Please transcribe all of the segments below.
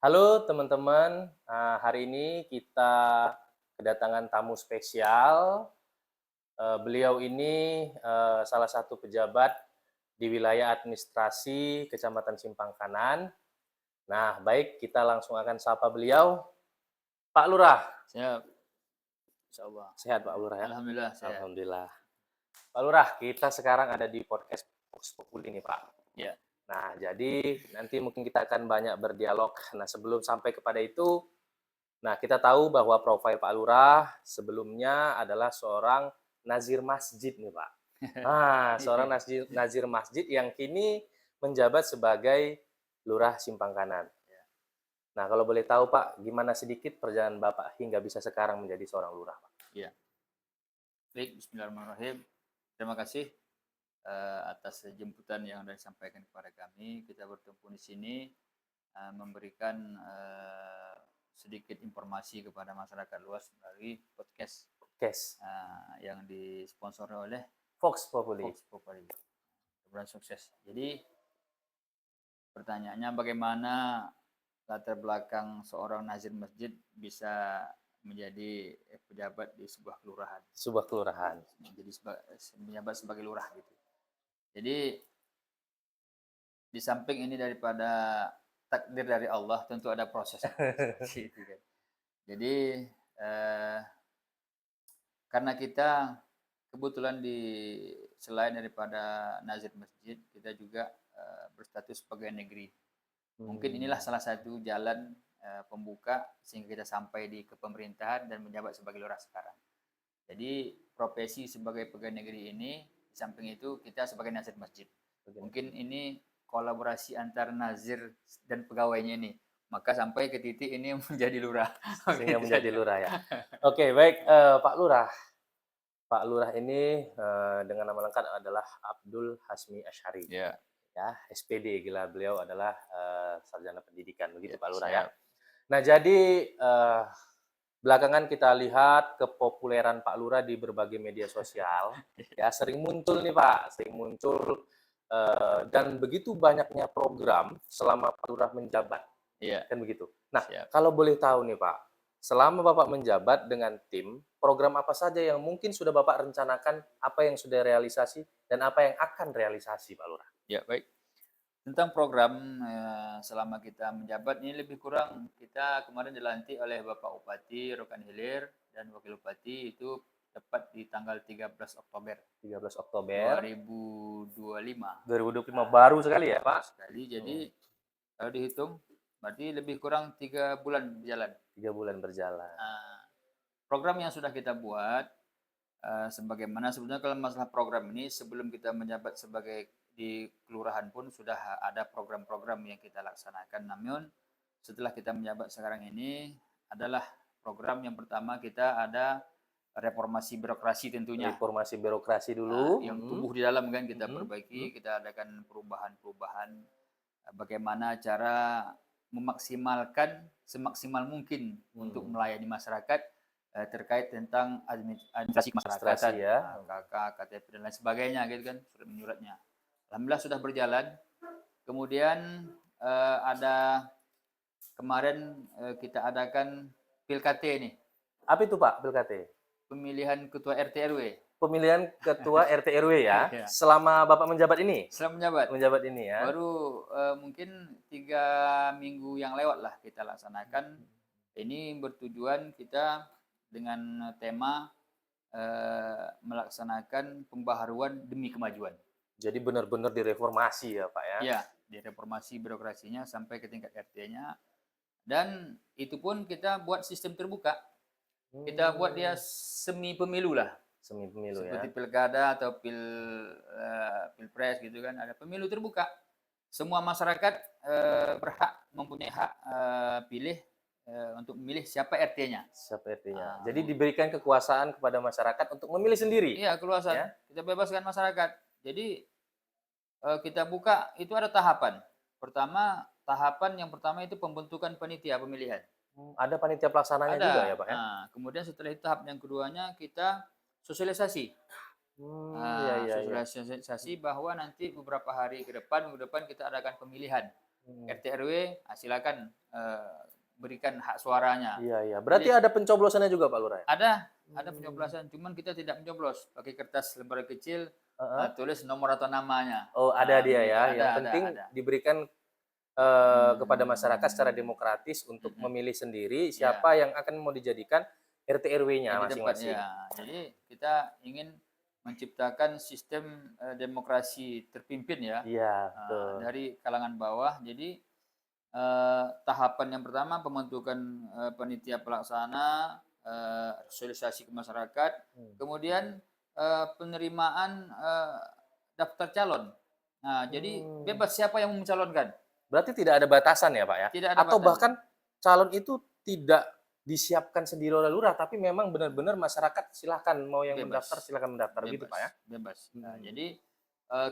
Halo teman-teman, hari ini kita kedatangan tamu spesial. Beliau ini salah satu pejabat di wilayah administrasi Kecamatan Simpang Kanan. Nah, baik kita langsung akan sapa beliau. Pak Lurah, Siap, insyaallah. sehat Pak Lurah ya? Alhamdulillah sehat. Alhamdulillah. Pak Lurah, kita sekarang ada di podcast Vox Populi ini Pak. Ya, Nah, jadi nanti mungkin kita akan banyak berdialog. Nah, sebelum sampai kepada itu, nah, kita tahu bahwa profil Pak Lurah sebelumnya adalah seorang nazir masjid nih, Pak. Nah, seorang nazir masjid yang kini menjabat sebagai Lurah Simpang Kanan. Nah, kalau boleh tahu, Pak, gimana sedikit perjalanan Bapak hingga bisa sekarang menjadi seorang lurah, Pak? ya. Baik, bismillahirrahmanirrahim. Terima kasih atas jemputan yang sudah disampaikan kepada kami. Kita bertemu di sini memberikan sedikit informasi kepada masyarakat luas melalui podcast Kes, yang disponsori oleh Vox Populi. Vox Populi. Mudah-mudahan sukses. Jadi pertanyaannya bagaimana latar belakang seorang nazir masjid bisa menjadi pejabat di sebuah kelurahan, Sebuah kelurahan. menjadi menjabat sebagai lurah gitu. Jadi di samping ini daripada takdir dari Allah tentu ada proses gitu kan. Jadi karena kita kebetulan selain daripada nazir masjid kita juga berstatus pegawai negeri. Mungkin inilah salah satu jalan pembuka sehingga kita sampai di kepemerintahan dan menjabat sebagai lurah sekarang. Jadi profesi sebagai pegawai negeri ini, di samping itu kita sebagai nazir masjid. Mungkin ini kolaborasi antara nazir dan pegawainya ini. Maka sampai ke titik ini menjadi lurah. Sehingga Gitu menjadi saja. lurah ya. Oke, baik Pak Lurah. Pak Lurah ini dengan nama lengkap adalah Abdul Hasmi Asyari. Ya, Ya, SPD, gila beliau adalah sarjana pendidikan, begitu ya, Pak Lurah ya. siap. Nah, jadi belakangan kita lihat kepopuleran Pak Lurah di berbagai media sosial, ya sering muncul nih Pak, sering muncul dan begitu banyaknya program selama Pak Lurah menjabat, Ya, kan begitu. Nah, siap. kalau boleh tahu nih Pak, selama Bapak menjabat dengan tim, program apa saja yang mungkin sudah Bapak rencanakan, apa yang sudah realisasi, dan apa yang akan realisasi Pak Lurah? Ya, baik. Tentang program selama kita menjabat ini lebih kurang kita kemarin dilantik oleh Bapak Bupati Rokan Hilir dan Wakil Bupati itu tepat di tanggal 13 Oktober 13 Oktober 2025. 2025, baru sekali ya Pak? Sekali, jadi kalau dihitung berarti lebih kurang 3 bulan berjalan. 3 bulan berjalan. Program yang sudah kita buat sebagaimana sebenarnya kalau masalah program ini sebelum kita menjabat sebagai di kelurahan pun sudah ada program-program yang kita laksanakan. Namun setelah kita menjabat sekarang ini adalah program yang pertama kita ada reformasi birokrasi tentunya. Reformasi birokrasi dulu. Yang tumbuh di dalam kan kita perbaiki, kita adakan perubahan-perubahan bagaimana cara memaksimalkan semaksimal mungkin untuk melayani masyarakat terkait tentang administrasi kemasyarakatan, ya. KK, KTP dan lain sebagainya gitu kan, surat menyuratnya. Alhamdulillah sudah berjalan. Kemudian ada kemarin kita adakan PILKT ini. Apa itu Pak, PILKT? Pemilihan ketua RT RW. Pemilihan ketua RT RW ya, Ya. selama Bapak menjabat ini? Setelah menjabat. Menjabat ini ya. Baru mungkin 3 minggu yang lewat lah kita laksanakan. Ini bertujuan kita dengan tema melaksanakan pembaharuan demi kemajuan. Jadi benar-benar direformasi ya Pak ya? Iya, direformasi birokrasinya sampai ke tingkat RT-nya. Dan itu pun kita buat sistem terbuka. Kita buat dia semi pemilu lah. Semi pemilu Seperti ya. pilkada atau pilpres gitu kan, ada pemilu terbuka. Semua masyarakat berhak mempunyai hak pilih untuk memilih siapa RT-nya. Siapa RT-nya. Jadi diberikan kekuasaan kepada masyarakat untuk memilih sendiri. Iya, keluasan. Ya. Kita bebaskan masyarakat. Jadi kita buka itu ada tahapan. Tahapan yang pertama itu pembentukan panitia pemilihan. Ada panitia pelaksananya Ada. juga ya Pak ya? Kemudian setelah itu tahap yang keduanya kita sosialisasi. Iya. Sosialisasi bahwa nanti beberapa hari ke depan kita adakan pemilihan. RT RW silakan berikan hak suaranya. Iya, iya. Berarti Jadi ada pencoblosannya juga Pak Lurah ya? ada pencoblosan, cuman kita tidak mencoblos pakai kertas lembar kecil, Heeh. tulis nomor atau namanya. Oh, ada dia Begitu. ya. Yang Ada, penting ada. diberikan kepada masyarakat secara demokratis untuk Mm-mm. memilih sendiri Ya, siapa yang akan mau dijadikan RT RW-nya jadi tempat masing-masing. ya. Jadi kita ingin menciptakan sistem demokrasi terpimpin ya, Iya, betul. dari kalangan bawah. Jadi tahapan yang pertama pembentukan panitia pelaksana, sosialisasi ke masyarakat, Hmm. kemudian penerimaan daftar calon. Nah, jadi Hmm. bebas siapa yang mau mencalonkan, Berarti tidak ada batasan ya Pak ya? tidak ada Atau batasan. bahkan calon itu tidak disiapkan sendiri oleh lurah, tapi memang benar-benar masyarakat silahkan mau yang Bebas, mendaftar silahkan mendaftar gitu Pak ya? bebas. Nah, Hmm. jadi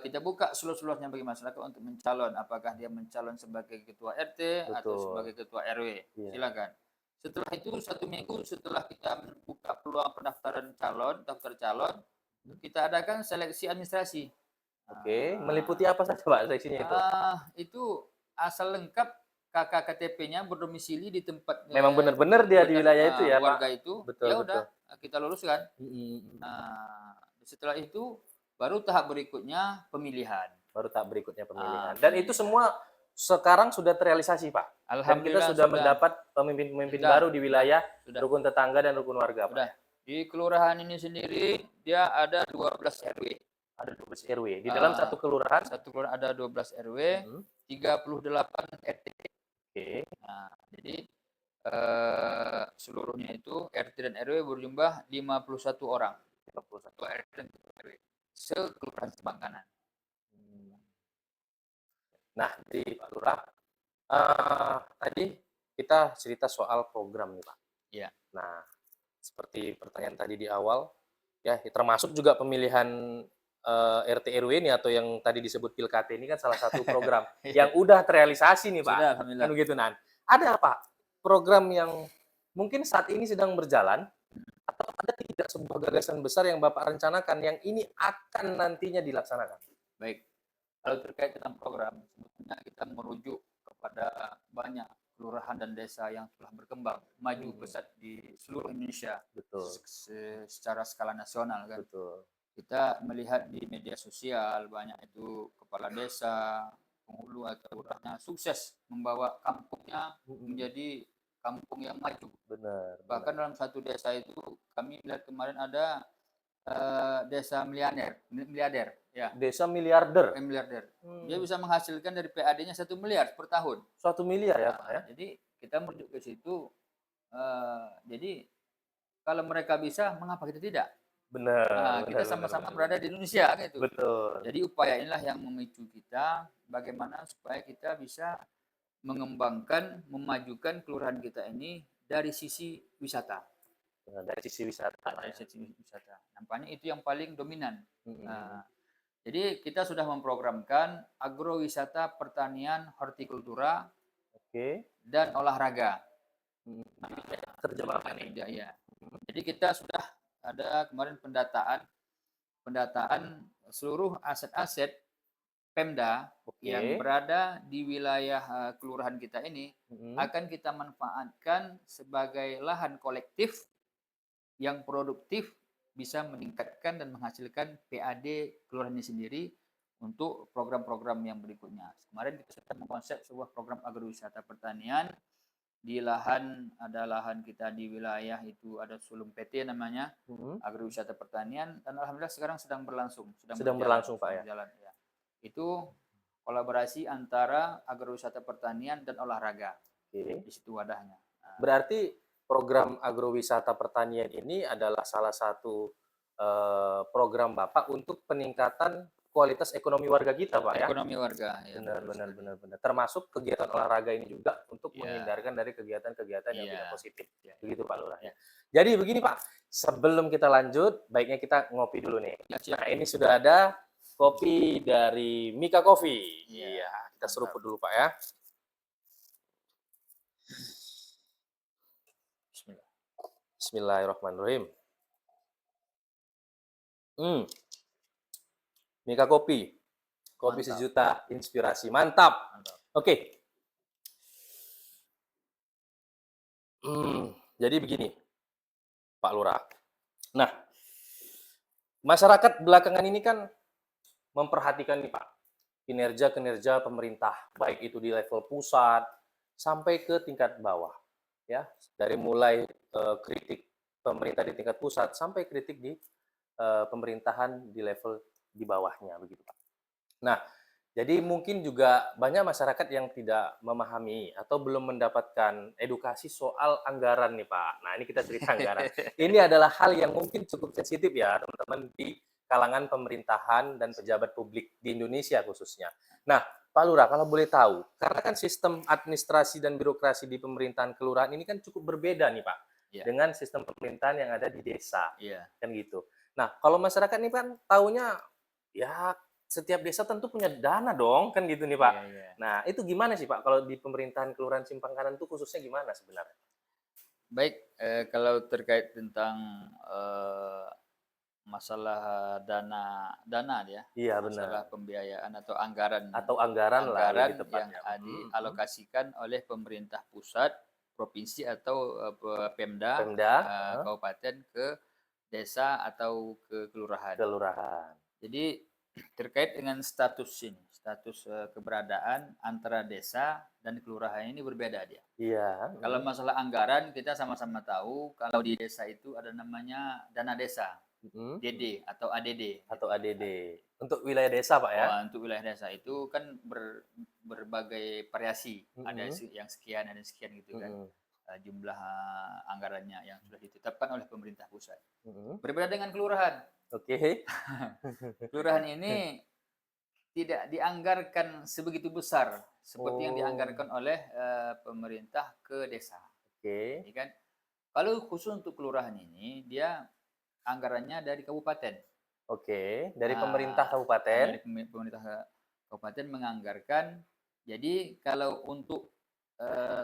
kita buka seluas-luasnya bagi masyarakat untuk mencalon. Apakah dia mencalon sebagai ketua RT atau Betul. sebagai ketua RW, Iya. silakan. Setelah itu 1 minggu setelah kita membuka peluang pendaftaran calon, daftar calon, kita adakan seleksi administrasi. Oke, meliputi apa saja Pak seleksinya itu? Itu asal lengkap KK KTP-nya berdomisili di tempat Memang benar-benar dia di wilayah itu ya Pak? warga itu, Betul, ya betul. udah kita luluskan. Nah, setelah itu baru tahap berikutnya pemilihan. Baru tahap berikutnya pemilihan. Dan Pemilihan. itu semua sekarang sudah terrealisasi Pak? Dan kita Alhamdulillah sudah mendapat pemimpin-pemimpin Sudah, baru di wilayah sudah. rukun tetangga dan rukun warga Pak? Udah. Di kelurahan ini sendiri dia ada 12 RW. Ada 12 RW. Di dalam satu kelurahan? Satu kelurahan ada 12 RW, 38 RT. Oke. Nah, jadi seluruhnya itu RT dan RW berjumlah 51 orang. 51 RT dan RW. Sekelurahan Sebangkanan. Nah, di Pak Lurah, tadi kita cerita soal program nih Pak. Iya. Nah, seperti pertanyaan tadi di awal, ya termasuk juga pemilihan RT RW ini atau yang tadi disebut Pilkada ini kan salah satu program yang udah terrealisasi nih Pak. Sudah, alhamdulillah. Kan begitu Nan. Ada apa? Program yang mungkin saat ini sedang berjalan atau ada tidak sebuah gagasan besar yang Bapak rencanakan yang ini akan nantinya dilaksanakan? Baik. Kalau terkait dengan program, sebetulnya kita merujuk kepada banyak kelurahan dan desa yang telah berkembang, maju pesat di seluruh Indonesia. Betul. Secara skala nasional kan. Betul. Kita melihat di media sosial banyak itu kepala desa, penghulu atau lurahnya sukses membawa kampungnya menjadi kampung yang maju. Benar. Bahkan dalam satu desa itu kami lihat kemarin ada desa miliarder, ya. Desa miliarder. Miliarder. Dia bisa menghasilkan dari PAD-nya 1 miliar per tahun. 1 miliar ya Pak ya? Jadi kita merujuk ke situ. Jadi kalau mereka bisa, mengapa kita tidak? Benar. Kita sama-sama berada di Indonesia gitu. Betul. Jadi upaya inilah yang memicu kita bagaimana supaya kita bisa mengembangkan, memajukan kelurahan kita ini dari sisi wisata. Dari sisi wisata. Dari sisi wisata. Nampaknya itu yang paling dominan. Jadi kita sudah memprogramkan agrowisata, pertanian, hortikultura, dan olahraga. Terjemahkan ini. Ya. Jadi kita sudah ada kemarin pendataan seluruh aset-aset Pemda yang berada di wilayah kelurahan kita ini akan kita manfaatkan sebagai lahan kolektif yang produktif bisa meningkatkan dan menghasilkan PAD kelurahan ini sendiri untuk program-program yang berikutnya. Kemarin kita sudah mengkonsep sebuah program agrowisata pertanian di lahan, ada lahan kita di wilayah itu ada Sulum PT namanya, agrowisata pertanian, dan alhamdulillah sekarang sedang berlangsung. Sedang berlangsung Pak ya? Berjalan, ya. Itu kolaborasi antara agrowisata pertanian dan olahraga. Di situ wadahnya. Berarti program agrowisata pertanian ini adalah salah satu program Bapak untuk peningkatan kualitas ekonomi warga kita Pak ya? Ekonomi warga. Ya, benar. Termasuk kegiatan olahraga ini juga untuk menghindarkan dari kegiatan-kegiatan yang tidak positif. Begitu Pak Lurah. Jadi begini Pak, sebelum kita lanjut, baiknya kita ngopi dulu nih. Nah ini sudah ada kopi dari Mika Coffee. Iya, kita seruput dulu Pak ya. Bismillahirrahmanirrahim. Mika Kopi. Kopi sejuta inspirasi. Mantap. Oke, Jadi begini, Pak Lurah. Nah, masyarakat belakangan ini kan memperhatikan nih Pak, kinerja-kinerja pemerintah, baik itu di level pusat sampai ke tingkat bawah, ya. Dari mulai kritik pemerintah di tingkat pusat sampai kritik di pemerintahan di level di bawahnya begitu Pak. Nah, jadi mungkin juga banyak masyarakat yang tidak memahami atau belum mendapatkan edukasi soal anggaran nih Pak. Nah ini kita cerita anggaran. Ini adalah hal yang mungkin cukup sensitif ya teman-teman di kalangan pemerintahan dan pejabat publik di Indonesia khususnya. Nah Pak Lurah kalau boleh tahu, karena kan sistem administrasi dan birokrasi di pemerintahan kelurahan ini kan cukup berbeda nih Pak Iya, dengan sistem pemerintahan yang ada di desa iya, kan gitu. Nah kalau masyarakat ini kan taunya ya setiap desa tentu punya dana dong, kan gitu nih, Pak. iya, iya. Nah, itu gimana sih, Pak, kalau di pemerintahan Kelurahan Simpang Kanan itu khususnya gimana sebenarnya? Baik, kalau terkait tentang, masalah dana ya, Iya, masalah benar. pembiayaan atau anggaran Atau anggaran lah lebih anggaran yang tepatnya. dialokasikan oleh pemerintah pusat, provinsi atau, Pemda, Pemda, heeh, kabupaten ke desa atau ke kelurahan. kelurahan. Jadi terkait dengan status ini, status, keberadaan antara desa dan kelurahan ini berbeda dia. Iya, Kalau masalah anggaran kita sama-sama tahu kalau di desa itu ada namanya dana desa, DD atau ADD atau gitu. ADD. Untuk wilayah desa, Pak, ya? Wah, untuk wilayah desa itu kan berbagai variasi, ada Mhm, yang sekian, ada yang sekian gitu kan, mhm, jumlah anggarannya yang sudah ditetapkan oleh pemerintah pusat. mhm. Berbeda dengan kelurahan. Oke. Kelurahan ini tidak dianggarkan sebegitu besar seperti yang Oh, dianggarkan oleh, pemerintah ke desa, oke. ya kan. Kalau khusus untuk kelurahan ini, dia anggarannya dari kabupaten. Oke, dari pemerintah Nah, kabupaten. dari pemerintah kabupaten menganggarkan. Jadi kalau untuk,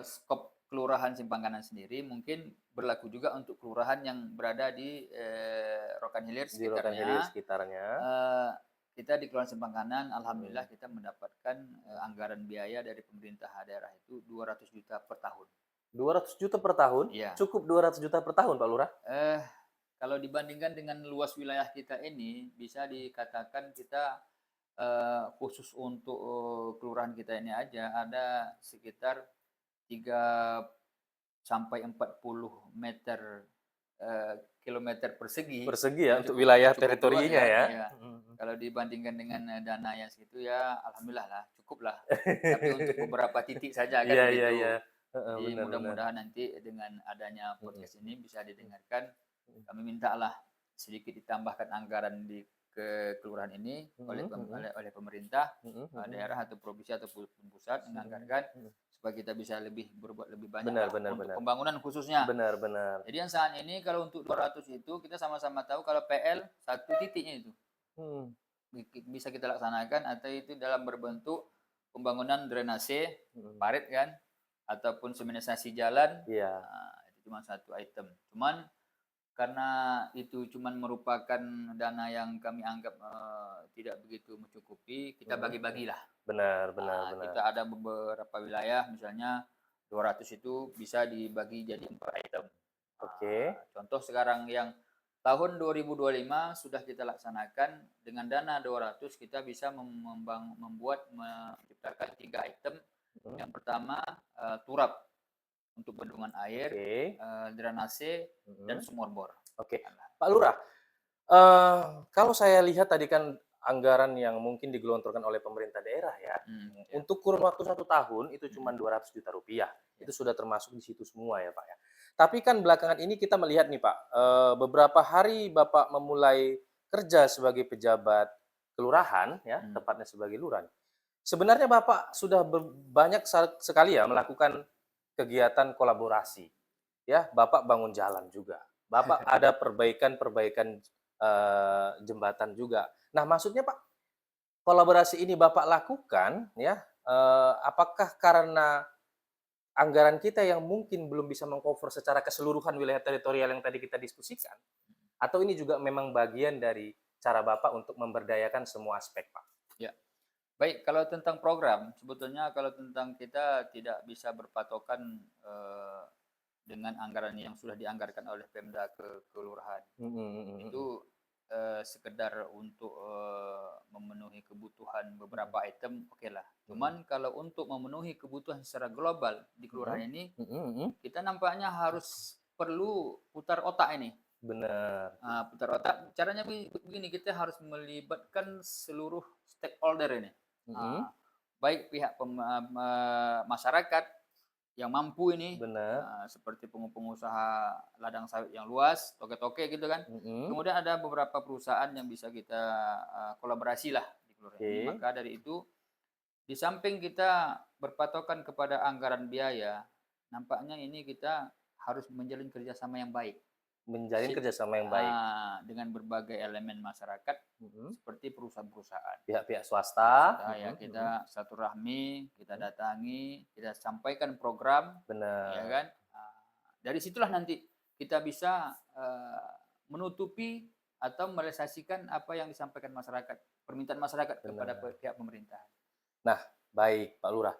skop kelurahan Simpang Kanan sendiri mungkin berlaku juga untuk kelurahan yang berada di, Rokan Hilir Di Rokan Hilir sekitarnya. sekitarnya. Eee, kita di Kelurahan Simpang Kanan Mhm. alhamdulillah kita mendapatkan, anggaran biaya dari pemerintah daerah itu 200 juta per tahun. 200 juta per tahun? Iya, Cukup 200 juta per tahun, Pak Lurah? eh, kalau dibandingkan dengan luas wilayah kita ini bisa dikatakan kita, khusus untuk, kelurahan kita ini aja ada sekitar 3 sampai 40 meter, kilometer persegi Persegi ya, yang untuk cukup wilayah cukup luas teritorinya ya, ya? iya. Mhm. Kalau dibandingkan dengan, dana yang segitu ya alhamdulillah lah, cukup lah. Tapi untuk beberapa titik saja kan Iya iya iya. begitu. Heeh, Jadi benar benar. mudah-mudahan nanti dengan adanya Mhm podcast ini bisa didengarkan. mhm. Kami mintalah sedikit ditambahkan anggaran ke kelurahan ini oleh Mhm mhm oleh pemerintah, mhm mhm daerah atau provinsi ataupun pusat mhm menganggarkan mhm. supaya kita bisa berbuat lebih banyak Benar lah benar untuk benar. pembangunan khususnya. Benar benar. Jadi yang saat ini kalau untuk 200 itu kita sama-sama tahu kalau PL satu titiknya itu Mhm bisa kita laksanakan atau itu dalam berbentuk pembangunan drainase, mhm. parit kan, ataupun semenisasi jalan, Iya. itu cuma satu item. Cuman karena itu cuman merupakan dana yang kami anggap, tidak begitu mencukupi, kita Mhm mhm. bagi-bagilah. Benar benar benar. Kita ada beberapa wilayah misalnya 200 itu bisa dibagi jadi 4 item. Oke. Contoh sekarang yang tahun 2025 sudah kita laksanakan dengan dana 200 kita bisa menciptakan 3 item. Mhm. Yang pertama, turap untuk bendungan air, Oke. drainase dan Mhm. sumur bor. Oke. Pak Lurah, eee, kalau saya lihat tadi kan anggaran yang mungkin digelontorkan oleh pemerintah daerah ya, Ya, untuk kurun waktu 1 tahun itu cuma mhm, Rp200 juta. ya, Itu sudah termasuk di situ semua ya, Pak, ya. Tapi kan belakangan ini kita melihat nih, Pak, beberapa hari Bapak memulai kerja sebagai pejabat kelurahan ya, mhm, tepatnya sebagai lurah. Sebenarnya Bapak sudah banyak sekali ya melakukan kegiatan kolaborasi. Ya, Bapak bangun jalan juga. Bapak ada perbaikan-perbaikan, jembatan juga. Nah, maksudnya Pak, kolaborasi ini Bapak lakukan ya, apakah karena anggaran kita yang mungkin belum bisa meng-cover secara keseluruhan wilayah teritorial yang tadi kita diskusikan? Atau ini juga memang bagian dari cara Bapak untuk memberdayakan semua aspek, Pak? ya. Baik, kalau tentang program, sebetulnya kalau tentang kita tidak bisa berpatokan, dengan anggaran yang sudah dianggarkan oleh Pemda ke kelurahan. Itu sekedar untuk memenuhi kebutuhan beberapa item, oke lah. Cuman kalau untuk memenuhi kebutuhan secara global di kelurahan ini, kita nampaknya harus perlu putar otak ini. Benar. Putar otak. Caranya begini, kita harus melibatkan seluruh stakeholder ini. Baik pihak masyarakat yang mampu ini, Benar. seperti pengusaha ladang sawit yang luas, toke-toke gitu kan. Kemudian ada beberapa perusahaan yang bisa kita kolaborasi lah di kelurahan ini. Maka dari itu, di samping kita berpatokan kepada anggaran biaya, nampaknya ini kita harus menjalin kerjasama yang baik. Menjalin kerjasama yang baik Dengan berbagai elemen masyarakat, seperti perusahaan-perusahaan. Pihak-pihak swasta. Ya, kita silaturahmi, kita datangi, kita sampaikan program. Benar. Ya kan? Dari situlah nanti kita bisa menutupi atau merealisasikan apa yang disampaikan masyarakat, permintaan masyarakat kepada pihak pemerintah. Nah, baik Pak Lurah.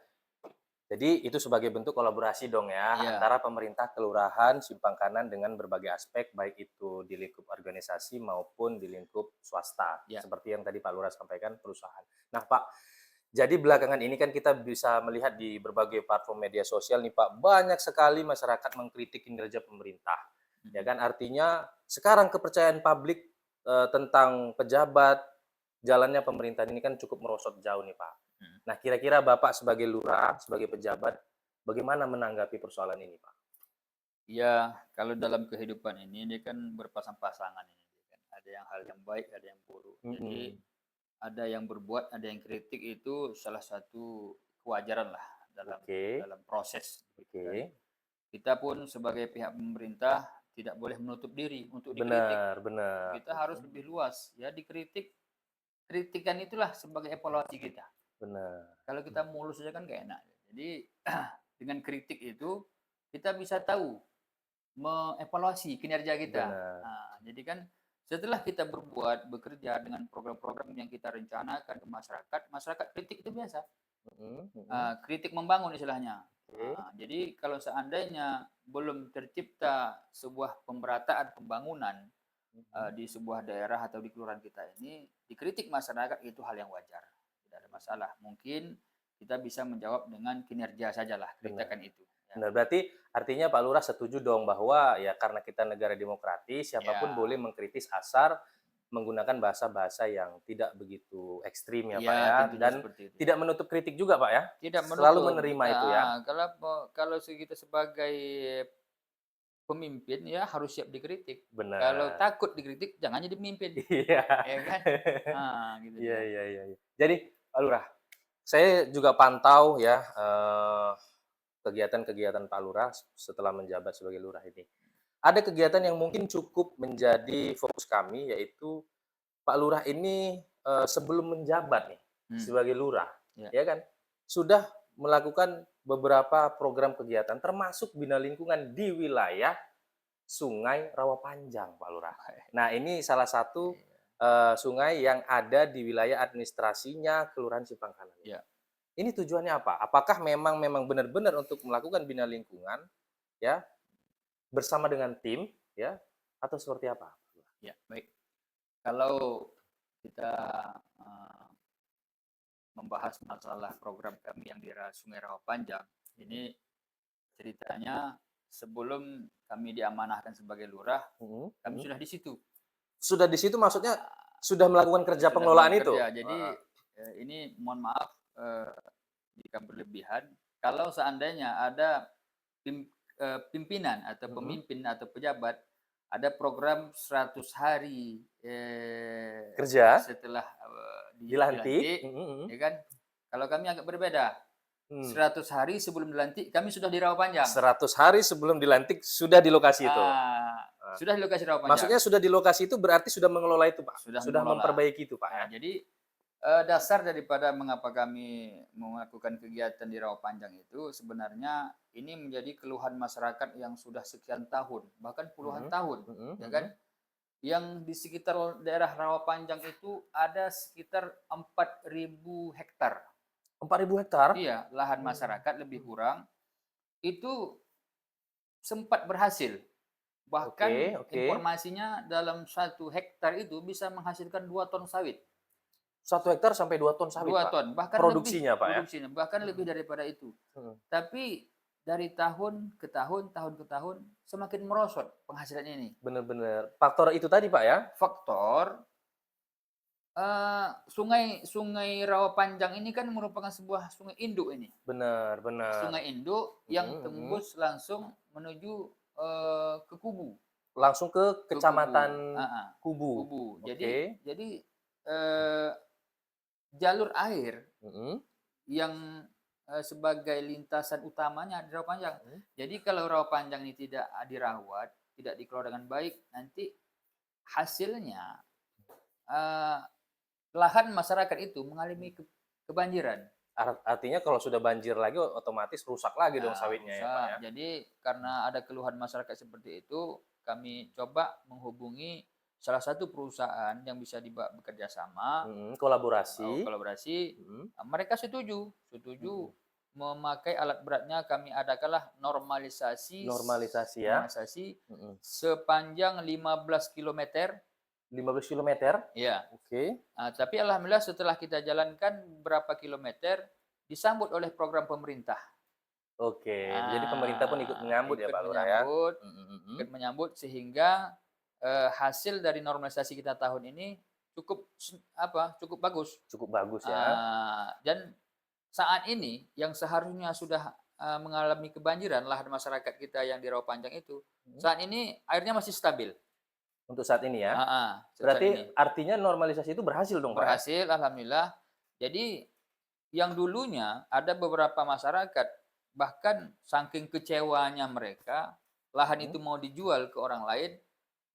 Jadi itu sebagai bentuk kolaborasi dong ya, antara pemerintah kelurahan Simpang Kanan dengan berbagai aspek, baik itu di lingkup organisasi maupun di lingkup swasta. Seperti yang tadi Pak Lurah sampaikan, perusahaan. Nah Pak, jadi belakangan ini kan kita bisa melihat di berbagai platform media sosial nih Pak, banyak sekali masyarakat mengkritik kinerja pemerintah. Ya kan, artinya sekarang kepercayaan publik tentang pejabat, jalannya pemerintahan ini kan cukup merosot jauh nih Pak. Nah, kira-kira Bapak sebagai lurah, sebagai pejabat, bagaimana menanggapi persoalan ini, Pak? Ya, kalau dalam kehidupan ini kan berpasang-pasangan ini. Ada yang hal yang baik, ada yang buruk. Jadi ada yang berbuat, ada yang kritik, itu salah satu kewajaran lah dalam proses. Kita pun sebagai pihak pemerintah tidak boleh menutup diri untuk dikritik. Benar. Kita harus lebih luas. Ya, dikritik, kritikan itulah sebagai evaluasi kita. Benar. Kalau kita mulus saja kan gak enak. Jadi dengan kritik itu kita bisa tahu mengevaluasi kinerja kita. Jadi kan setelah kita bekerja dengan program-program yang kita rencanakan ke masyarakat, masyarakat kritik itu biasa. Kritik membangun istilahnya. Jadi kalau seandainya belum tercipta sebuah pemerataan pembangunan di sebuah daerah atau di kelurahan kita ini, dikritik masyarakat itu hal yang wajar. Tidak ada masalah. Mungkin kita bisa menjawab dengan kinerja sajalah kritikan itu. Benar, berarti artinya Pak Lurah setuju dong bahwa ya karena kita negara demokratis, siapapun boleh mengkritis asal menggunakan bahasa-bahasa yang tidak begitu ekstrim ya Pak ya, dan tidak menutup kritik juga Pak ya, tidak selalu menerima itu ya. Kalau kita sebagai pemimpin ya harus siap dikritik. Benar. Kalau takut dikritik jangan jadi pemimpin. Iya. Ya kan? Gitu. Iya. Jadi Pak Lurah, saya juga pantau ya kegiatan-kegiatan Pak Lurah setelah menjabat sebagai lurah ini. Ada kegiatan yang mungkin cukup menjadi fokus kami, yaitu Pak Lurah ini sebelum menjabat nih sebagai lurah, ya kan, sudah melakukan beberapa program kegiatan, termasuk bina lingkungan di wilayah Sungai Rawapanjang, Pak Lurah. Nah, ini salah satu sungai yang ada di wilayah administrasinya Kelurahan Simpang Kanan. Ini tujuannya apa? Apakah memang benar-benar untuk melakukan bina lingkungan, ya, bersama dengan tim, ya, atau seperti apa? Ya, baik. Kalau kita membahas masalah program kami yang di Sungai Rawapanjang, ini ceritanya sebelum kami diamanahkan sebagai lurah, kami sudah di situ. Sudah di situ maksudnya sudah melakukan kerja pengelolaan itu? Jadi ini mohon maaf jika berlebihan. Kalau seandainya ada pimpinan atau pemimpin atau pejabat ada program 100 hari kerja setelah dilantik, ya kan? Kalau kami agak berbeda. 100 hari sebelum dilantik kami sudah di Rawapanjang. 100 hari sebelum dilantik sudah di lokasi itu. Sudah di lokasi Rawapanjang. Maksudnya sudah di lokasi itu berarti sudah mengelola itu, Pak. Sudah memperbaiki itu, Pak. Jadi dasar daripada mengapa kami melakukan kegiatan di Rawapanjang itu sebenarnya ini menjadi keluhan masyarakat yang sudah sekian tahun, bahkan puluhan tahun, ya kan? Yang di sekitar daerah Rawapanjang itu ada sekitar 4.000 hektar. 4.000 hektar? Iya, lahan masyarakat lebih kurang itu sempat berhasil. Oke, Bahkan oke. informasinya dalam 1 hektar itu bisa menghasilkan 2 ton sawit. 1 hektar sampai 2 ton sawit, 2 Pak? ton, bahkan lebih Produksinya, Pak, ya? produksinya, bahkan Mhm, lebih daripada itu. mhm. Tapi dari tahun ke tahun semakin merosot penghasilan ini. Bener bener. Faktor itu tadi, Pak, ya? Faktor, sungai sungai Rawapanjang ini kan merupakan sebuah sungai induk ini. Bener bener. Sungai induk yang Mhm mhm. tembus langsung menuju, ke Kubu. Langsung ke Ke Kubu, Kecamatan heeh, Kubu? Kubu. Jadi Oke. jadi, eee, jalur air Mhm yang, sebagai lintasan utamanya di Rawapanjang. mhm. Jadi kalau Rawapanjang ini tidak dirawat, tidak dikelola dengan baik, nanti hasilnya, eee, lahan masyarakat itu mengalami kebanjiran. Artinya kalau sudah banjir lagi otomatis rusak lagi dong Nah, sawitnya ya, Pak, rusak. ya? Jadi karena ada keluhan masyarakat seperti itu, kami coba menghubungi salah satu perusahaan yang bisa bekerja sama, Mhm, kolaborasi. kolaborasi. Mhm Mereka setuju, setuju mhm. memakai alat beratnya. Kami adakanlah Normalisasi ya? normalisasi Mhm. sepanjang 15 kilometer. 15 kilometer? Ya, Oke. tapi alhamdulillah setelah kita jalankan beberapa kilometer disambut oleh program pemerintah. Oke, jadi pemerintah pun ikut menyambut ya, Ikut Pak Lurah, ya? menyambut, Mhm mhm. sehingga, hasil dari normalisasi kita tahun ini cukup bagus. Cukup bagus ya? Dan saat ini yang seharusnya sudah, mengalami kebanjiran lahan masyarakat kita yang di Rawapanjang itu, Mhm. saat ini airnya masih stabil. Untuk saat ini ya? Saat Berarti ini. artinya normalisasi itu berhasil dong, Pak, ya? Berhasil alhamdulillah. Jadi yang dulunya ada beberapa masyarakat, bahkan saking kecewanya mereka, lahan Mhm. itu mau dijual ke orang lain,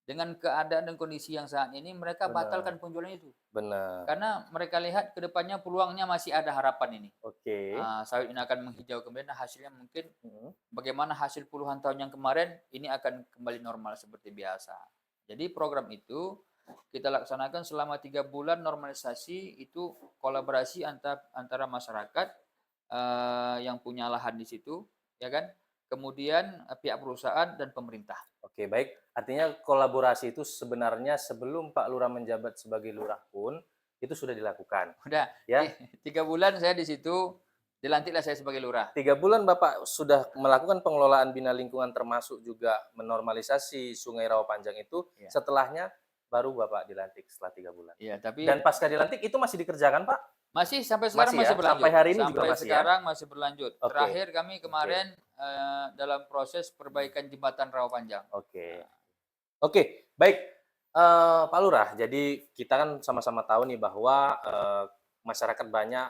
dengan keadaan dan kondisi yang saat ini mereka Bener batalkan penjualan itu. bener. Karena mereka lihat ke depannya peluangnya masih ada harapan ini. Oke. Sawit ini akan menghijau kembali, nah hasilnya mungkin Mhm. bagaimana hasil puluhan tahun yang kemarin, ini akan kembali normal seperti biasa. Jadi program itu kita laksanakan selama 3 bulan normalisasi itu kolaborasi antara masyarakat, yang punya lahan di situ, ya kan, kemudian, pihak perusahaan dan pemerintah. Oke, baik. Artinya kolaborasi itu sebenarnya sebelum Pak Lurah menjabat sebagai lurah pun itu sudah dilakukan, Udah ya? 3 bulan saya di situ, dilantiklah saya sebagai lurah. 3 bulan Bapak sudah melakukan pengelolaan bina lingkungan termasuk juga menormalisasi Sungai Rawapanjang itu, Ya, setelahnya baru Bapak dilantik setelah 3 bulan. iya, tapi Dan pasca dilantik itu masih dikerjakan, Pak? masih sampai sekarang Masih ya? masih Sampai berlanjut, hari ini juga masih ya? berlanjut. Oke, Terakhir kami oke, kemarin, dalam proses perbaikan jembatan Rawapanjang. oke. Nah, Oke, baik, Pak Lurah, jadi kita kan sama-sama tahu nih bahwa, masyarakat banyak,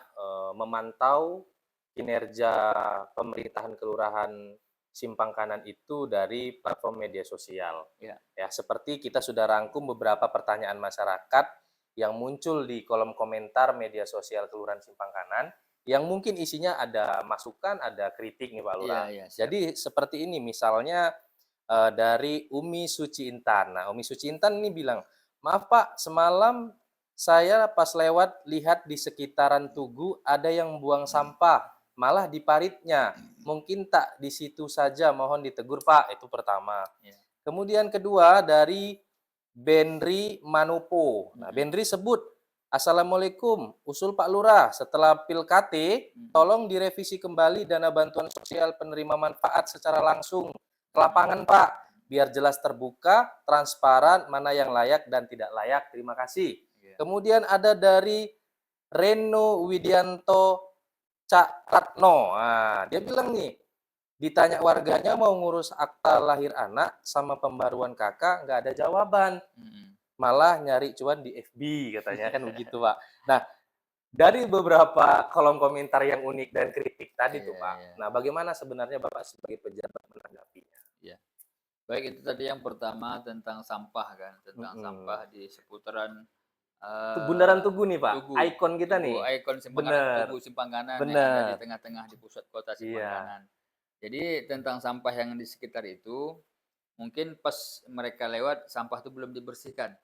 memantau kinerja pemerintahan kelurahan Simpang Kanan itu dari platform media sosial. ya, Ya, seperti kita sudah rangkum beberapa pertanyaan masyarakat yang muncul di kolom komentar media sosial Kelurahan Simpang Kanan, yang mungkin isinya ada masukan, ada kritik nih Pak iya Lurah. iya, siap. Jadi seperti ini misalnya, dari Umi Suci Intan. Nah, Umi Suci Intan ini bilang, "Maaf Pak, semalam saya pas lewat lihat di sekitaran Tugu ada yang buang sampah, malah di paritnya. Mungkin tak di situ saja, mohon ditegur Pak." Itu pertama. Iya, Kemudian kedua dari Benri Manopo. Nah, mhm Benri sebut, "Assalamualaikum, usul Pak Lurah, setelah PIL-KT, mhm. tolong direvisi kembali dana bantuan sosial penerima manfaat secara langsung ke lapangan, Pak, biar jelas terbuka, transparan, mana yang layak dan tidak layak. Terima kasih." Iya. Kemudian ada dari Reno Widianto Cak Ratno. Nah, dia bilang nih, ditanya warganya mau ngurus akta lahir anak sama pembaruan kakak, nggak ada jawaban. Mhm. Malah nyari cuan di FB katanya kan begitu, Pak. Nah, dari beberapa kolom komentar yang unik dan kritik tadi tuh, Iya iya Pak. Nah, bagaimana sebenarnya Bapak sebagai pejabat menanggapinya? iya. Baik, itu tadi yang pertama tentang sampah kan, tentang Mhm. sampah di seputaran, Bundaran eee, Tugu nih, Pak, Tugu ikon kita Tugu, nih. ikon Simpangkanan, Bener, Tugu Simpangkanan yang ada di bener. tengah-tengah di pusat kota Iya, Simpangkanan. Jadi tentang sampah yang di sekitar itu, mungkin pas mereka lewat sampah itu belum dibersihkan.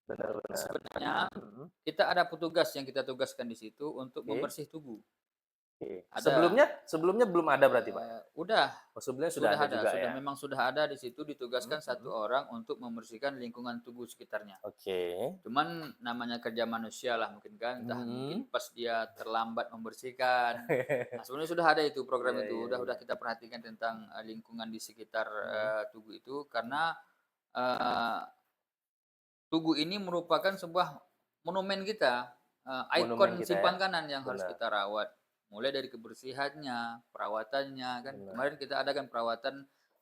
bener bener. Sebenarnya Mhm, kita ada petugas yang kita tugaskan di situ untuk oke. membersih Tugu. Oke. Ada Sebelumnya belum ada berarti, Pak, ya? udah Oh, sebelumnya sudah ada juga sudah ya? memang sudah ada di situ Mhm ditugaskan satu mhm. orang untuk membersihkan lingkungan tubuh sekitarnya. Oke. Cuman namanya kerja manusia lah mungkin kan, entah mungkin Mhm. pas dia terlambat membersihkan. Nah, sebenarnya sudah ada itu program Iya itu, iya udah iya. kita perhatikan tentang lingkungan di sekitar Mhm. tubuh itu karena eh, tugu ini merupakan sebuah monumen kita, Monumen ikon kita ya? simpanan yang harus Benar kita rawat. Mulai dari kebersihannya, perawatannya kan. benar. Kemarin kita adakan perawatan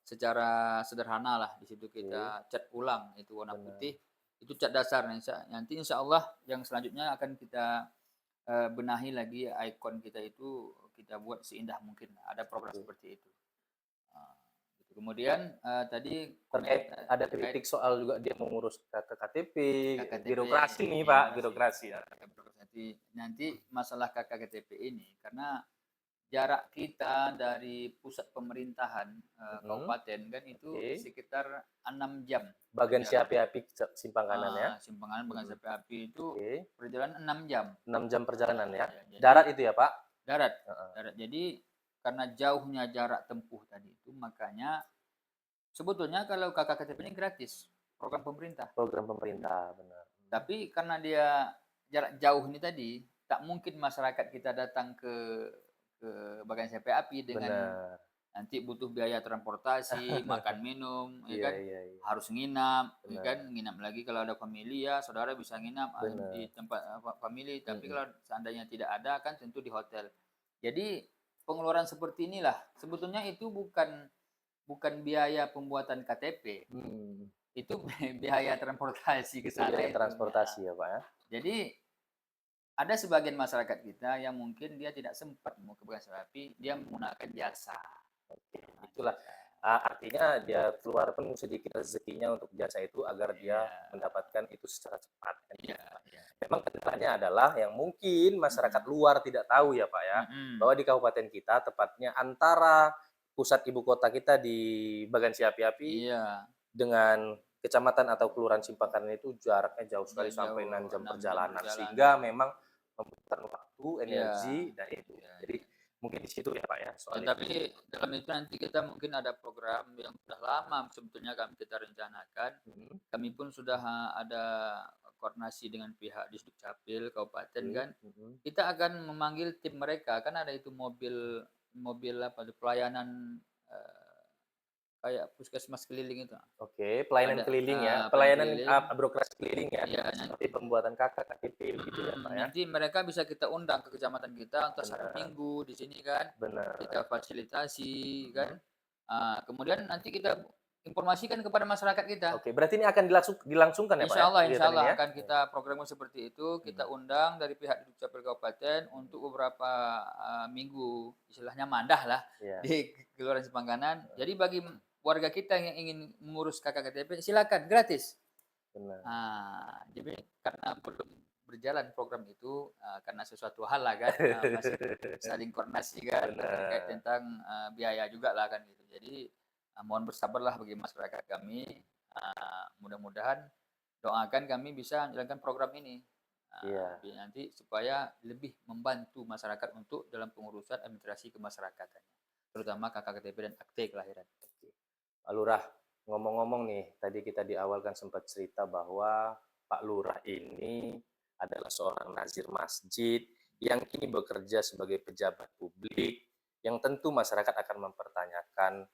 secara sederhana lah. Di situ Oke, kita cat ulang itu warna benar. putih. Itu cat dasar. Nanti insya Allah yang selanjutnya akan kita benahi lagi ikon kita itu kita buat seindah mungkin. Ada program Oke. seperti itu. Ah, gitu. Kemudian tadi Terkait ada terkait kritik soal juga dia mengurus KTP, KKTP, birokrasi nih, Pak, birokrasi. birokrasi ya. Nanti masalah KKTP ini karena jarak kita dari pusat pemerintahan Mhm. kabupaten kan itu Oke. sekitar 6 jam Bagan si perjalanan. api-api Simpang Kanan ya? Simpangan Mhm. Pengasapi Api itu Oke. perjalanan 6 jam. 6 jam perjalanan ya? Ya, jadi Darat itu ya, Pak? darat, Heeh. darat. Jadi karena jauhnya jarak tempuh tadi itu makanya sebetulnya kalau KKTP ini gratis program pemerintah. Program pemerintah, benar. Tapi karena dia jarak jauh ini tadi, tak mungkin masyarakat kita datang ke Bagan Api Api dengan Benar. nanti butuh biaya transportasi, makan minum, ya Iya kan, iya iya. harus nginap, ya kan, Benar nginap lagi kalau ada famili ya, saudara bisa nginap di benar. tempat famili, tapi Mhm. kalau seandainya tidak ada kan tentu di hotel. Jadi pengeluaran seperti inilah sebetulnya itu bukan bukan biaya pembuatan KTP, Mhm. itu biaya transportasi ke sana Biaya itu. transportasi ya, Pak, ya? Jadi ada sebagian masyarakat kita yang mungkin dia tidak sempat mau ke Bekasi Api, dia menggunakan jasa. Oke, Nah, itulah, jasa. artinya dia keluarkan sedikit rezekinya untuk jasa itu agar dia Iya, mendapatkan itu secara cepat, kan iya, gitu, Pak. iya. Memang kendalanya adalah yang mungkin masyarakat Mhm, luar tidak tahu ya, Pak, ya, mhm. bahwa di kabupaten kita tepatnya antara pusat ibu kota kita di Bagan si Api-Api Iya, dengan kecamatan atau kelurahan Simpang Kanan itu jaraknya jauh sekali sampai jauh 6 jam 6 jam perjalanan, perjalanan. sehingga memang membutuhkan waktu, Iya, energi, dan itu. iya, Jadi iya. mungkin di situ ya, Pak, ya, Ya, soal itu. tapi dalam itu nanti kita mungkin ada program yang sudah lama sebetulnya kami kita rencanakan. Mhm, Kami pun sudah ada koordinasi dengan pihak Disdukcapil kabupaten oke, kan. mhm. Kita akan memanggil tim mereka, kan ada itu mobil mobil apa tuh, pelayanan, kayak puskesmas keliling itu. Oke, pelayanan Ada keliling ya, pelayanan pelayanan, keliling, birokrasi keliling ya, iya seperti pembuatan KKTP begitu ya, Pak, ya? nanti mereka bisa kita undang ke kecamatan kita untuk satu Benar minggu di sini kan, benar, kita fasilitasi kan, mhm. kemudian nanti kita informasikan kepada masyarakat kita. Oke, berarti ini akan dilangsungkan ya, Pak, ya, Insya kegiatan ini Allah ya? akan kita programkan seperti itu, kita Mhm undang dari pihak Dukcapil Kabupaten mhm, untuk beberapa minggu, istilahnya mandah lah iya, di Kelurahan Simpangkanan. Jadi bagi warga kita yang ingin mengurus KKTP silakan gratis. benar, Jadi karena belum berjalan program itu karena sesuatu hal lah kan masih saling koordinasi kan terkait benar, tentang biaya juga lah kan gitu. Jadi mohon bersabarlah bagi masyarakat kami. Mudah-mudahan doakan kami bisa menjalankan program ini iya. nanti supaya lebih membantu masyarakat untuk dalam pengurusan administrasi kemasyarakatan, terutama KKTP dan akte kelahiran. Pak Lurah, ngomong-ngomong nih, tadi kita di awal kan sempat cerita bahwa Pak Lurah ini adalah seorang nazir masjid yang kini bekerja sebagai pejabat publik, yang tentu masyarakat akan mempertanyakan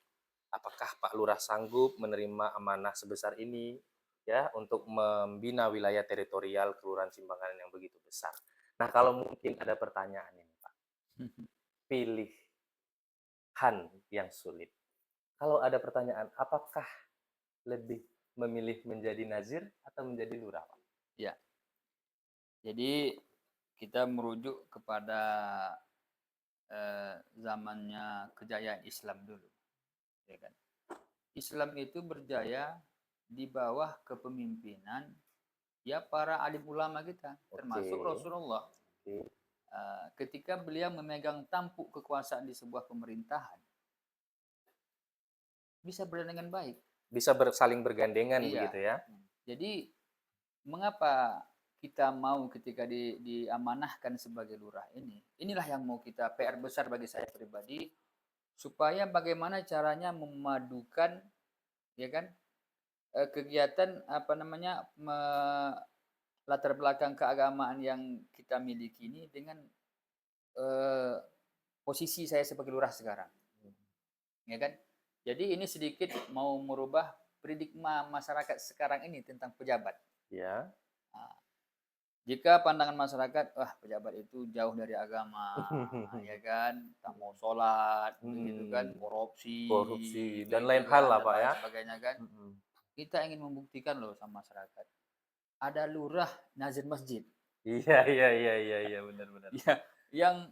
apakah Pak Lurah sanggup menerima amanah sebesar ini ya untuk membina wilayah teritorial Kelurahan Simbangan yang begitu besar. Nah, kalau mungkin ada pertanyaan ini, Pak. Pilihan yang sulit. Kalau ada pertanyaan, apakah lebih memilih menjadi nazir atau menjadi lurah, Pak? Ya, jadi kita merujuk kepada zamannya kejayaan Islam dulu, ya kan. Islam itu berjaya di bawah kepemimpinan ya para alim ulama kita, Oke, termasuk Rasulullah. oke. Ketika beliau memegang tampuk kekuasaan di sebuah pemerintahan, bisa berjalan dengan baik. Bisa saling bergandengan Iya. begitu ya? Jadi mengapa kita mau ketika diamanahkan sebagai lurah ini, inilah yang mau kita PR besar bagi saya pribadi, supaya bagaimana caranya memadukan, ya kan, kegiatan apa namanya, latar belakang keagamaan yang kita miliki ini dengan eh, posisi saya sebagai lurah sekarang, ya kan? Jadi ini sedikit mau merubah paradigma masyarakat sekarang ini tentang pejabat. Ya. Nah, jika pandangan masyarakat, wah pejabat itu jauh dari agama, ya kan, tak mau sholat, begitu kan, korupsi, Korupsi dan begitu lain hal kan, lah dan Pak lain ya. sebagainya kan. Kita ingin membuktikan loh sama masyarakat, ada lurah nazir masjid. Iya, benar-benar. Ya, yang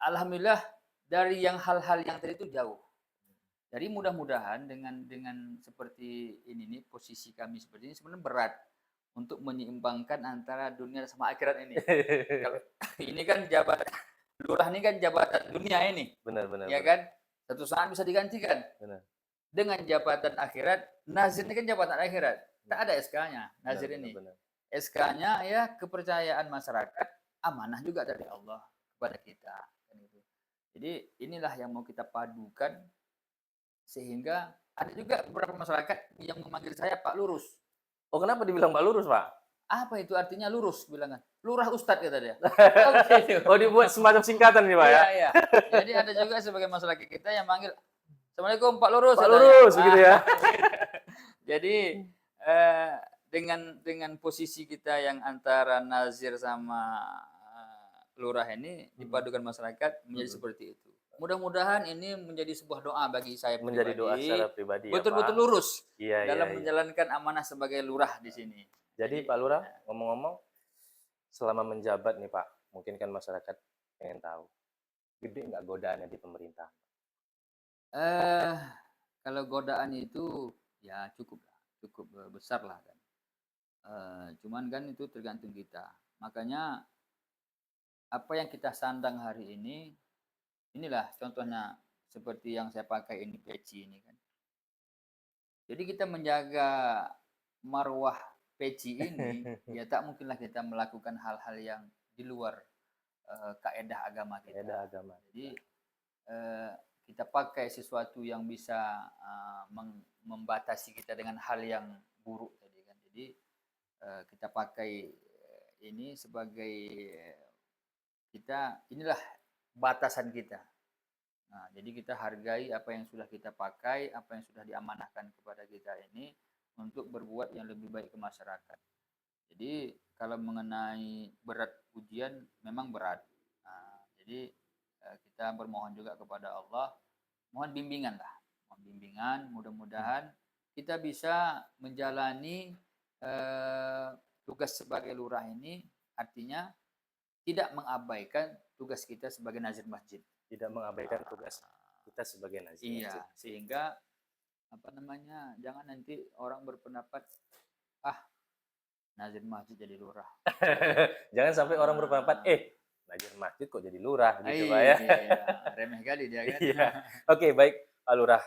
alhamdulillah dari yang hal-hal yang tadi itu jauh. Jadi mudah-mudahan dengan seperti ini nih, posisi kami seperti ini sebenarnya berat untuk menyeimbangkan antara dunia sama akhirat ini. Kalau ini kan jabatan lurah ini kan jabatan dunia ini, Benar, benar, ya benar. kan? Satu saat bisa digantikan. Benar. Dengan jabatan akhirat, nazir ini kan jabatan akhirat. Tak ada SK-nya nazir Benar, ini. benar. SK-nya ya kepercayaan masyarakat, amanah juga dari Allah kepada kita. Jadi inilah yang mau kita padukan, sehingga ada juga beberapa masyarakat yang memanggil saya Pak Lurus. Oh, kenapa dibilang Pak Lurus, Pak? Apa itu artinya lurus? Bilangan. Lurah Ustadz kata dia. Oh, dibuat semacam singkatan nih, Pak ya? Iya. Jadi ada juga sebagai masyarakat kita yang manggil, Assalamualaikum Pak Lurus. Pak Lurus, begitu ya? Jadi dengan posisi kita yang antara nazir sama lurah ini dipadukan masyarakat menjadi seperti itu. Mudah-mudahan ini menjadi sebuah doa bagi saya pribadi. Menjadi doa secara pribadi ya, Betul-betul Pak. lurus dalam Iya. menjalankan amanah sebagai lurah di sini. Jadi Pak Lurah, ngomong-ngomong, selama menjabat nih Pak, mungkin kan masyarakat pengen tahu, gede nggak godaannya di pemerintah? Kalau godaan itu ya cukup besar lah kan. Cuman kan itu tergantung kita. Makanya apa yang kita sandang hari ini, inilah contohnya seperti yang saya pakai ini, peci ini kan. Jadi kita menjaga marwah peci ini, ya tak mungkinlah kita melakukan hal-hal yang di luar kaedah agama kita. Kaedah agama. Jadi kita pakai sesuatu yang bisa membatasi kita dengan hal yang buruk tadi kan. Jadi kita pakai ini sebagai inilah batasan kita. Nah, jadi kita hargai apa yang sudah kita pakai, apa yang sudah diamanahkan kepada kita ini untuk berbuat yang lebih baik ke masyarakat. Jadi kalau mengenai berat ujian memang berat. Nah, jadi kita bermohon juga kepada Allah, mohon bimbingan lah, mudah-mudahan kita bisa menjalani tugas sebagai lurah ini, artinya tidak mengabaikan tugas kita sebagai nazir masjid. Tidak mengabaikan tugas kita sebagai nazir masjid. Sehingga apa namanya, jangan nanti orang berpendapat nazir masjid jadi lurah. Jangan sampai orang berpendapat, nazir masjid kok jadi lurah gitu Pak ya. Remeh kali dia kan. Iya. Oke, baik Pak Lurah.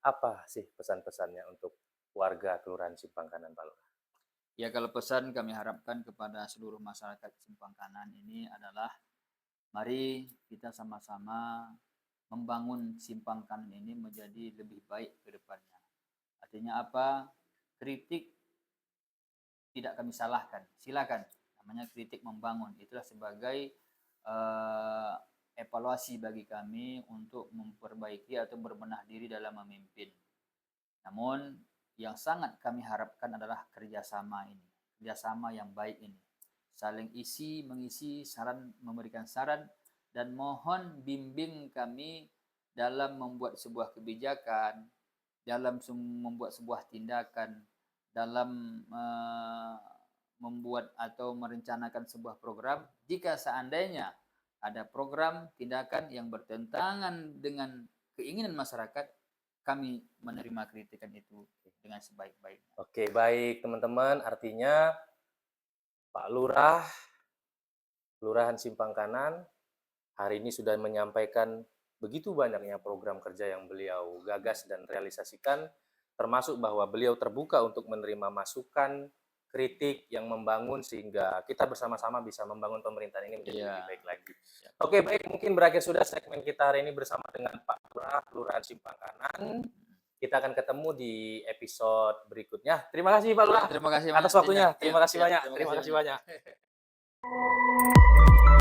Apa sih pesan-pesannya untuk warga Kelurahan Simpang Kanan Pak Lurah? Ya, kalau pesan kami harapkan kepada seluruh masyarakat Simpang Kanan ini adalah mari kita sama-sama membangun Simpang Kanan ini menjadi lebih baik ke depannya. Artinya apa? Kritik tidak kami salahkan. Silakan. Namanya kritik membangun. Itulah sebagai evaluasi bagi kami untuk memperbaiki atau berbenah diri dalam memimpin. Namun yang sangat kami harapkan adalah kerjasama ini, kerjasama yang baik ini, saling mengisi saran, memberikan saran, dan mohon bimbing kami dalam membuat sebuah kebijakan, dalam membuat sebuah tindakan, dalam membuat atau merencanakan sebuah program. Jika seandainya ada program tindakan yang bertentangan dengan keinginan masyarakat, kami menerima kritikan itu dengan sebaik-baiknya. Oke, baik teman-teman. Artinya Pak Lurah, Kelurahan Simpang Kanan, hari ini sudah menyampaikan begitu banyaknya program kerja yang beliau gagas dan realisasikan, termasuk bahwa beliau terbuka untuk menerima masukan, kritik yang membangun sehingga kita bersama-sama bisa membangun pemerintahan ini menjadi Iya. lebih baik lagi. Siap. Oke, baik, mungkin berakhir sudah segmen kita hari ini bersama dengan Pak Lurah, Kelurahan Simpang Kanan. Kita akan ketemu di episode berikutnya. Terima kasih Pak Lurah Terima kasih atas banyak, waktunya. Dina. Terima kasih Ya, banyak. terima Terima kasih kasih banyak.